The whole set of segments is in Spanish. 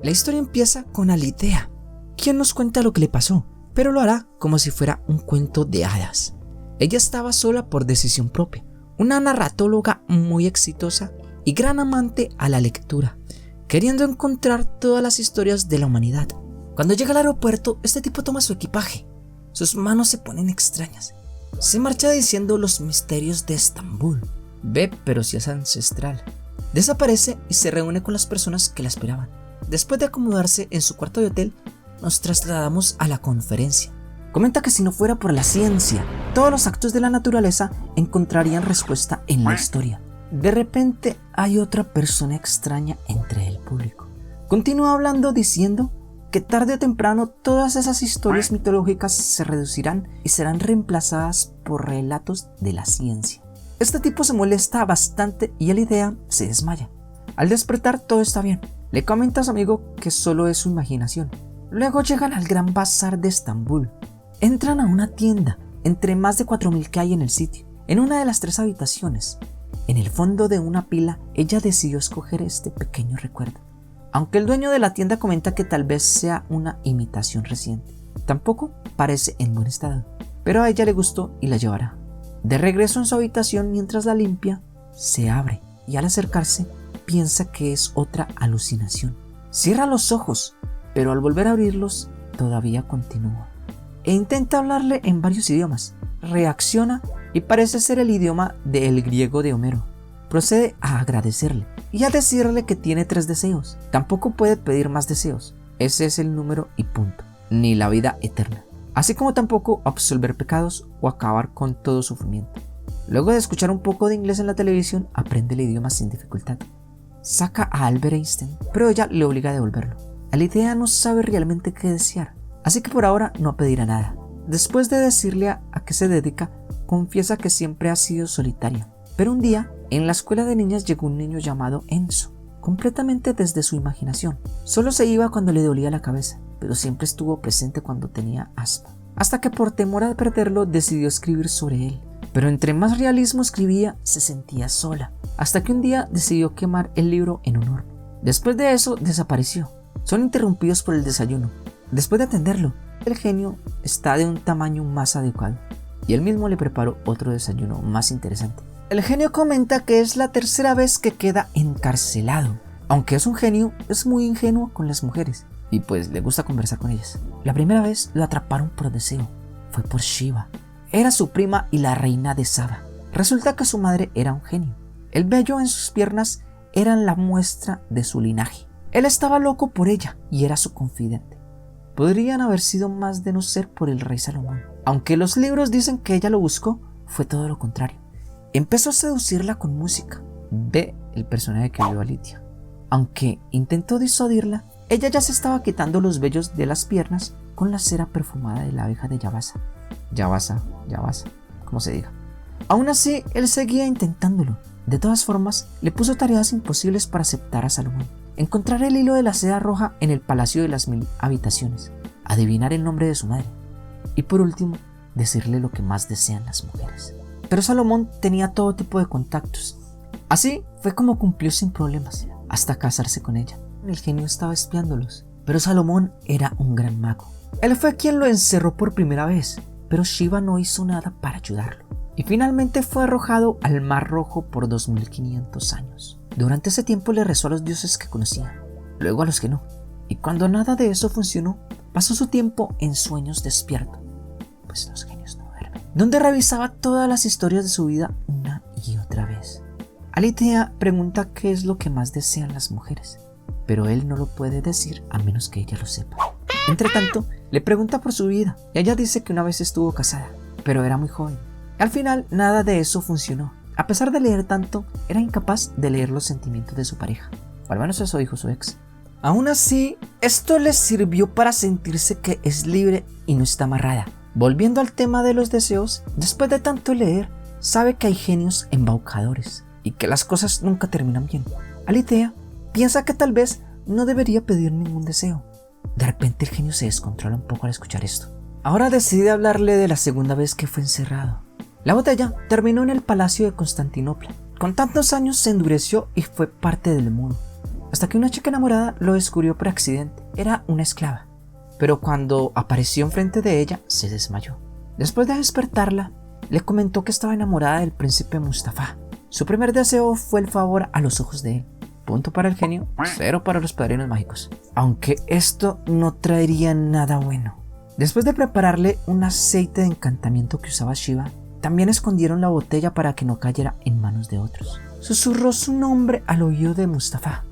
La historia empieza con Alitea, quien nos cuenta lo que le pasó, pero lo hará como si fuera un cuento de hadas. Ella estaba sola por decisión propia, una narratóloga muy exitosa y gran amante a la lectura, queriendo encontrar todas las historias de la humanidad. Cuando llega al aeropuerto, este tipo toma su equipaje. Sus manos se ponen extrañas. Se marcha diciendo los misterios de Estambul. Ve, pero si es ancestral. Desaparece y se reúne con las personas que la esperaban. Después de acomodarse en su cuarto de hotel, nos trasladamos a la conferencia. Comenta que si no fuera por la ciencia, todos los actos de la naturaleza encontrarían respuesta en la historia. De repente hay otra persona extraña entre el público. Continúa hablando diciendo que tarde o temprano todas esas historias mitológicas se reducirán y serán reemplazadas por relatos de la ciencia. Este tipo se molesta bastante y Alitea se desmaya. Al despertar todo está bien. Le comenta a su amigo que solo es su imaginación. Luego llegan al gran bazar de Estambul. Entran a una tienda entre más de 4000 que hay en el sitio. En una de las 3 habitaciones, en el fondo de una pila, ella decidió escoger este pequeño recuerdo. Aunque el dueño de la tienda comenta que tal vez sea una imitación reciente. Tampoco parece en buen estado, pero a ella le gustó y la llevará. De regreso en su habitación, mientras la limpia, se abre y al acercarse piensa que es otra alucinación. Cierra los ojos, pero al volver a abrirlos todavía continúa. E intenta hablarle en varios idiomas. Reacciona y parece ser el idioma del griego de Homero. Procede a agradecerle y a decirle que tiene 3 deseos. Tampoco puede pedir más deseos. Ese es el número y punto. Ni la vida eterna. Así como tampoco absolver pecados o acabar con todo sufrimiento. Luego de escuchar un poco de inglés en la televisión, aprende el idioma sin dificultad. Saca a Albert Einstein, pero ella le obliga a devolverlo. Alitea no sabe realmente qué desear, así que por ahora no pedirá nada. Después de decirle a qué se dedica, confiesa que siempre ha sido solitaria. Pero un día, en la escuela de niñas llegó un niño llamado Enzo, completamente desde su imaginación. Solo se iba cuando le dolía la cabeza, pero siempre estuvo presente cuando tenía asma. Hasta que por temor a perderlo decidió escribir sobre él. Pero entre más realismo escribía, se sentía sola. Hasta que un día decidió quemar el libro en un horno. Después de eso, desapareció. Son interrumpidos por el desayuno. Después de atenderlo, el genio está de un tamaño más adecuado. Y él mismo le preparó otro desayuno más interesante. El genio comenta que es la 3ª vez que queda encarcelado. Aunque es un genio, es muy ingenuo con las mujeres y pues le gusta conversar con ellas. La primera vez lo atraparon por deseo. Fue por Shiva. Era su prima y la reina de Saba. Resulta que su madre era un genio. El vello en sus piernas era la muestra de su linaje. Él estaba loco por ella y era su confidente. Podrían haber sido más de no ser por el rey Salomón. Aunque los libros dicen que ella lo buscó, fue todo lo contrario. Empezó a seducirla con música. Ve el personaje que vio a Lidia. Aunque intentó disuadirla, ella ya se estaba quitando los vellos de las piernas con la cera perfumada de la abeja de Yabasa. Yabasa, como se diga. Aún así, él seguía intentándolo. De todas formas, le puso tareas imposibles para aceptar a Salomón. Encontrar el hilo de la seda roja en el Palacio de las 1000 habitaciones. Adivinar el nombre de su madre. Y por último, decirle lo que más desean las mujeres. Pero Salomón tenía todo tipo de contactos. Así fue como cumplió sin problemas, hasta casarse con ella. El genio estaba espiándolos, pero Salomón era un gran mago. Él fue quien lo encerró por primera vez, pero Shiva no hizo nada para ayudarlo. Y finalmente fue arrojado al Mar Rojo por 2500 años. Durante ese tiempo le rezó a los dioses que conocía, luego a los que no. Y cuando nada de eso funcionó, pasó su tiempo en sueños despierto, pues los genios no duermen, donde revisaba todas las historias de su vida una y otra vez. Alitea pregunta qué es lo que más desean las mujeres, pero él no lo puede decir a menos que ella lo sepa. Entre tanto, le pregunta por su vida y ella dice que una vez estuvo casada, pero era muy joven. Al final, nada de eso funcionó. A pesar de leer tanto, era incapaz de leer los sentimientos de su pareja, o al menos eso dijo su ex. Aún así, esto le sirvió para sentirse que es libre y no está amarrada. Volviendo al tema de los deseos, después de tanto leer, sabe que hay genios embaucadores y que las cosas nunca terminan bien. Alitea piensa que tal vez no debería pedir ningún deseo. De repente el genio se descontrola un poco al escuchar esto. Ahora decide hablarle de la segunda vez que fue encerrado. La botella terminó en el Palacio de Constantinopla. Con tantos años se endureció y fue parte del muro. hasta que una chica enamorada lo descubrió por accidente. Era una esclava, pero cuando apareció enfrente de ella se desmayó. Después de despertarla, le comentó que estaba enamorada del príncipe Mustafa. Su primer deseo fue el favor a los ojos de él. Punto para el genio, 0 para los padrinos mágicos. Aunque esto no traería nada bueno. Después de prepararle un aceite de encantamiento que usaba Shiva, también escondieron la botella para que no cayera en manos de otros. Susurró su nombre al oído de Mustafa.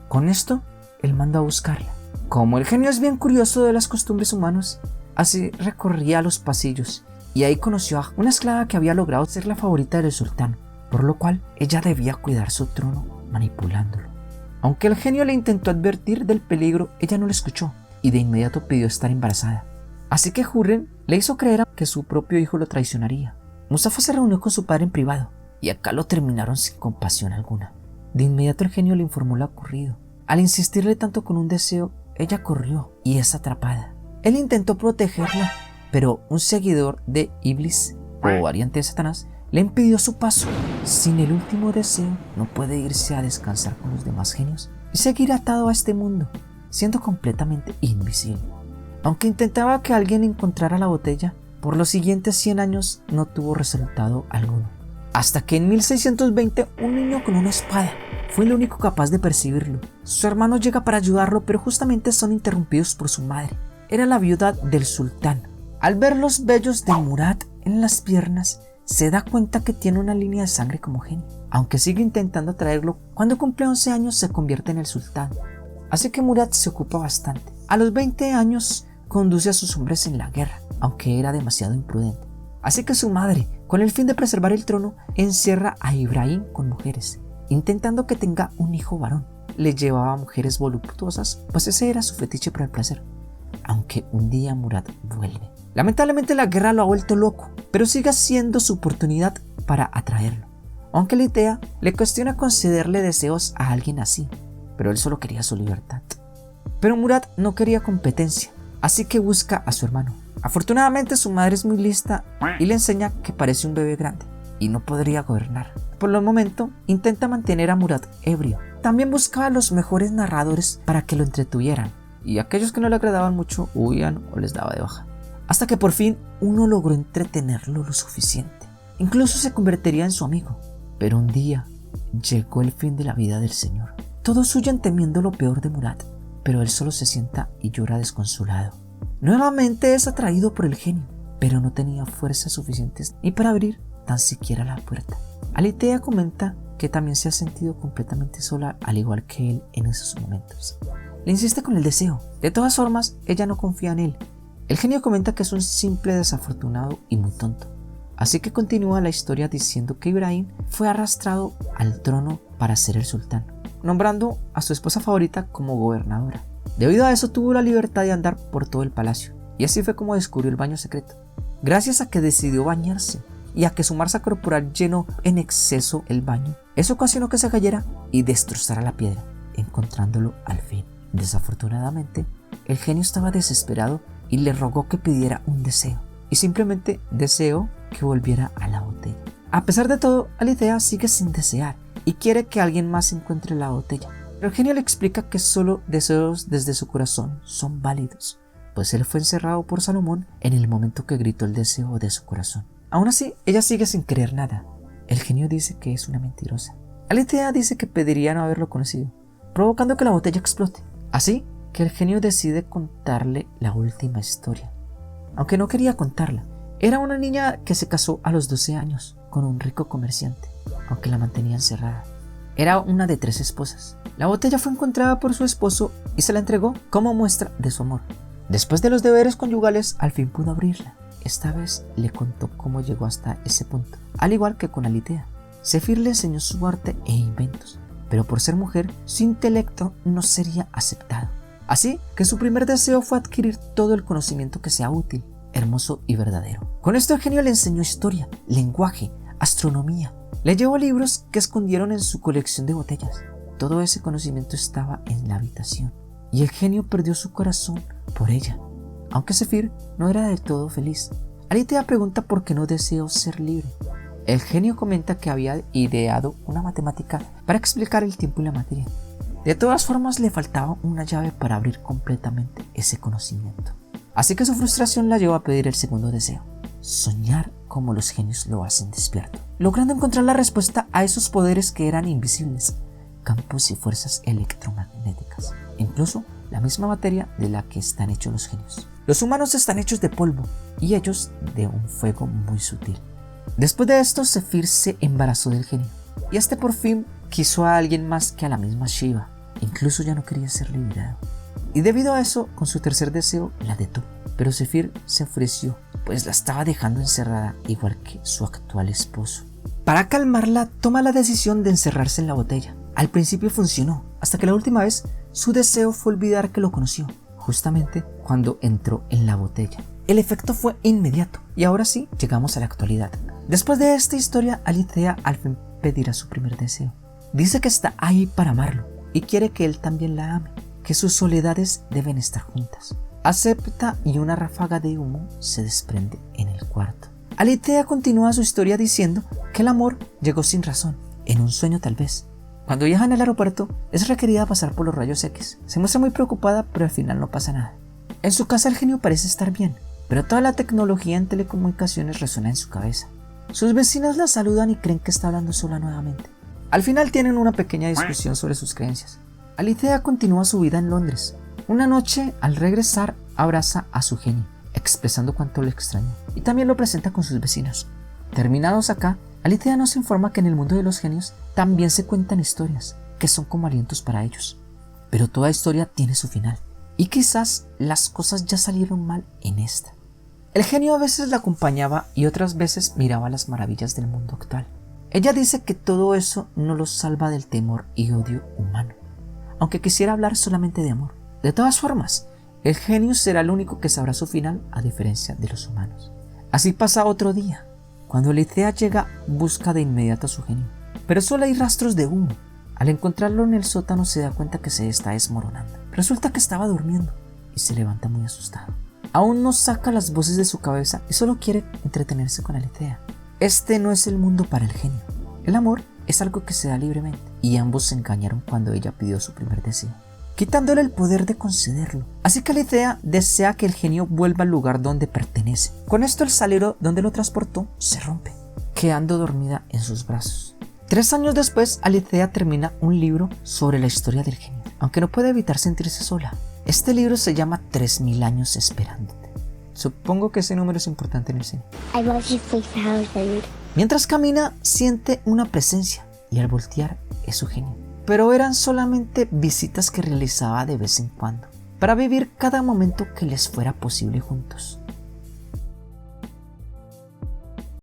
Con esto, él mandó a buscarla. Como el genio es bien curioso de las costumbres humanas, así recorría los pasillos y ahí conoció a una esclava que había logrado ser la favorita del sultán, por lo cual ella debía cuidar su trono manipulándolo. Aunque el genio le intentó advertir del peligro, ella no lo escuchó y de inmediato pidió estar embarazada. Así que Hurrem le hizo creer que su propio hijo lo traicionaría. Mustafa se reunió con su padre en privado y acá lo terminaron sin compasión alguna. De inmediato el genio le informó lo ocurrido. Al insistirle tanto con un deseo, ella corrió y es atrapada. Él intentó protegerla, pero un seguidor de Iblis, o variante de Satanás, le impidió su paso. Sin el último deseo, no puede irse a descansar con los demás genios y seguir atado a este mundo, siendo completamente invisible. Aunque intentaba que alguien encontrara la botella, por los siguientes 100 años no tuvo resultado alguno. Hasta que en 1620 un niño con una espada fue el único capaz de percibirlo. Su hermano llega para ayudarlo, pero justamente son interrumpidos por su madre. Era la viuda del sultán. Al ver los vellos de Murad en las piernas, se da cuenta que tiene una línea de sangre como genio. Aunque sigue intentando traerlo, cuando cumple 11 años se convierte en el sultán. Así que Murad se ocupa bastante. A los 20 años conduce a sus hombres en la guerra, aunque era demasiado imprudente. Así que su madre, con el fin de preservar el trono, encierra a Ibrahim con mujeres, intentando que tenga un hijo varón. Le llevaba a mujeres voluptuosas, pues ese era su fetiche para el placer. Aunque un día Murad vuelve. Lamentablemente la guerra lo ha vuelto loco, pero sigue siendo su oportunidad para atraerlo. Aunque la idea le cuestiona concederle deseos a alguien así, pero él solo quería su libertad. Pero Murad no quería competencia, así que busca a su hermano. Afortunadamente su madre es muy lista y le enseña que parece un bebé grande y no podría gobernar. Por el momento intenta mantener a Murad ebrio. También buscaba a los mejores narradores para que lo entretuvieran, y aquellos que no le agradaban mucho huían o les daba de baja. Hasta que por fin uno logró entretenerlo lo suficiente. Incluso se convertiría en su amigo. Pero un día llegó el fin de la vida del señor. Todos huyen temiendo lo peor de Murad, pero él solo se sienta y llora desconsolado. Nuevamente es atraído por el genio, pero no tenía fuerzas suficientes ni para abrir tan siquiera la puerta. Alitea comenta que también se ha sentido completamente sola, al igual que él en esos momentos. Le insiste con el deseo. De todas formas, ella no confía en él. El genio comenta que es un simple desafortunado y muy tonto. Así que continúa la historia diciendo que Ibrahim fue arrastrado al trono para ser el sultán, nombrando a su esposa favorita como gobernadora. Debido a eso tuvo la libertad de andar por todo el palacio, y así fue como descubrió el baño secreto. Gracias a que decidió bañarse y a que su masa corporal llenó en exceso el baño, eso ocasionó que se cayera y destrozara la piedra, encontrándolo al fin. Desafortunadamente, el genio estaba desesperado y le rogó que pidiera un deseo, y simplemente deseó que volviera a la botella. A pesar de todo, Alitea sigue sin desear y quiere que alguien más encuentre la botella. Pero el genio le explica que solo deseos desde su corazón son válidos, pues él fue encerrado por Salomón en el momento que gritó el deseo de su corazón. Aún así, ella sigue sin creer nada. El genio dice que es una mentirosa. Alitea dice que pediría no haberlo conocido, provocando que la botella explote. Así que el genio decide contarle la última historia. Aunque no quería contarla, era una niña que se casó a los 12 años con un rico comerciante, aunque la mantenía encerrada. Era una de 3 esposas. La botella fue encontrada por su esposo y se la entregó como muestra de su amor. Después de los deberes conyugales, al fin pudo abrirla. Esta vez le contó cómo llegó hasta ese punto, al igual que con Alitea. Zefir le enseñó su arte e inventos, pero por ser mujer, su intelecto no sería aceptado. Así que su primer deseo fue adquirir todo el conocimiento que sea útil, hermoso y verdadero. Con esto el genio le enseñó historia, lenguaje, astronomía. Le llevó libros que escondieron en su colección de botellas. Todo ese conocimiento estaba en la habitación, y el genio perdió su corazón por ella. Aunque Zefir no era del todo feliz. Alitea pregunta por qué no deseó ser libre. El genio comenta que había ideado una matemática para explicar el tiempo y la materia. De todas formas, le faltaba una llave para abrir completamente ese conocimiento. Así que su frustración la llevó a pedir el segundo deseo: soñar como los genios lo hacen despierto, logrando encontrar la respuesta a esos poderes que eran invisibles, campos y fuerzas electromagnéticas, incluso la misma materia de la que están hechos los genios. Los humanos están hechos de polvo y ellos de un fuego muy sutil. Después de esto, Zephyr se embarazó del genio y este por fin quiso a alguien más que a la misma Shiva. Incluso ya no quería ser liberado. Y debido a eso, con su tercer deseo, la detuvo. Pero Zephyr se enfureció, pues la estaba dejando encerrada igual que su actual esposo. Para calmarla, toma la decisión de encerrarse en la botella. Al principio funcionó, hasta que la última vez su deseo fue olvidar que lo conoció, justamente cuando entró en la botella. El efecto fue inmediato, y ahora sí, llegamos a la actualidad. Después de esta historia, Alithea al fin pedirá su primer deseo. Dice que está ahí para amarlo, y quiere que él también la ame, que sus soledades deben estar juntas. Acepta y una ráfaga de humo se desprende en el cuarto. Alithea continúa su historia diciendo que el amor llegó sin razón, en un sueño tal vez. Cuando viajan al aeropuerto, es requerida pasar por los rayos X. Se muestra muy preocupada, pero al final no pasa nada. En su casa el genio parece estar bien, pero toda la tecnología en telecomunicaciones resuena en su cabeza. Sus vecinas la saludan y creen que está hablando sola nuevamente. Al final tienen una pequeña discusión sobre sus creencias. Alithea continúa su vida en Londres. Una noche, al regresar, abraza a su genio, expresando cuánto lo extraña, y también lo presenta con sus vecinas. Terminados acá, Alithea nos informa que en el mundo de los genios también se cuentan historias, que son como alientos para ellos. Pero toda historia tiene su final, y quizás las cosas ya salieron mal en esta. El genio a veces la acompañaba y otras veces miraba las maravillas del mundo actual. Ella dice que todo eso no los salva del temor y odio humano, aunque quisiera hablar solamente de amor. De todas formas, el genio será el único que sabrá su final, a diferencia de los humanos. Así pasa otro día. Cuando Alithea llega, busca de inmediato a su genio, pero solo hay rastros de humo. Al encontrarlo en el sótano se da cuenta que se está desmoronando. Resulta que estaba durmiendo y se levanta muy asustado. Aún no saca las voces de su cabeza y solo quiere entretenerse con Alithea. Este no es el mundo para el genio. El amor es algo que se da libremente y ambos se engañaron cuando ella pidió su primer deseo, quitándole el poder de concederlo. Así que Alithea desea que el genio vuelva al lugar donde pertenece. Con esto el salero donde lo transportó se rompe, quedando dormida en sus brazos. 3 años después, Alithea termina un libro sobre la historia del genio, aunque no puede evitar sentirse sola. Este libro se llama 3000 años esperándote. Supongo que ese número es importante en el cine. Mientras camina, siente una presencia y al voltear es su genio. Pero eran solamente visitas que realizaba de vez en cuando, para vivir cada momento que les fuera posible juntos.